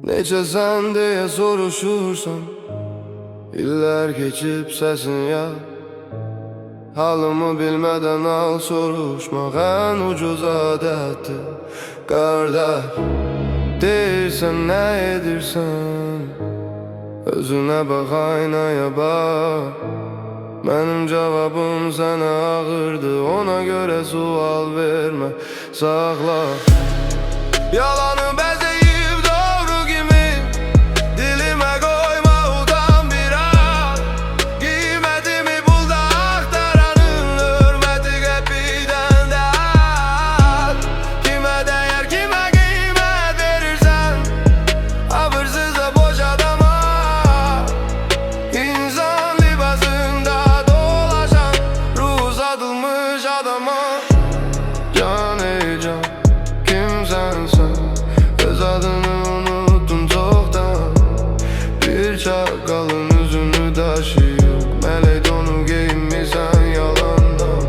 Necə sən deyə soruşursan, İllər keçib səsin ya. Halımı bilmədən al soruşmaq ən ucuz adətdir qardaş. Deyirsən nə edirsən, özünə bax, aynaya bax. Mənim cavabım sənə ağırdı, ona görə sual vermə, saxla. Yalanı bəzəyib doğru kimi dilimə qoyma, udan biraz. Qiymətimi bul da axtaranın hörməti qəpikdən də az. Kimə dəyər, kimə qiymət verirsən, abırsız da boş adama. İnsan libasında dolaşan ruh uzadılmış adama. Can ey can, kimsən sen? Öz adını unuttum çoktan. Bir çakalın üzünü taşıyıb mələk donu geyinmişsən yalandan.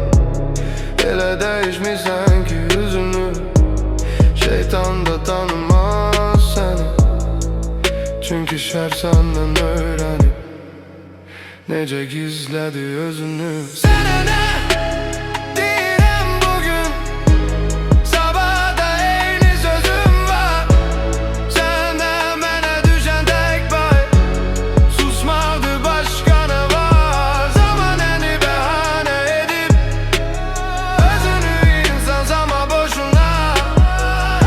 Elə dəyişmişsən ki üzünü, şeytan da tanımaz səni. Çünki şər səndən öyrənib necə gizlədi özünü. Sənə nə deyirəm bugün, sabah da eyni sözüm var. Səndən mənə düşən tək pay, susmaqdır, başqa nə var? Zaman əni bəhanə edib özünü insan sanma boşuna.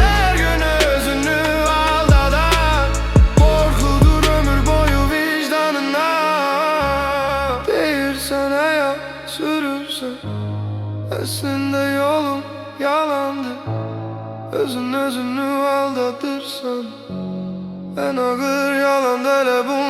Hər gün özünü aldadan qorxudur ömür boyu vicdanına. Deyirsən həyat sürürsən, əslində yolun yalandır. Özünü aldatırsan, ən ağır yalan da elə bu.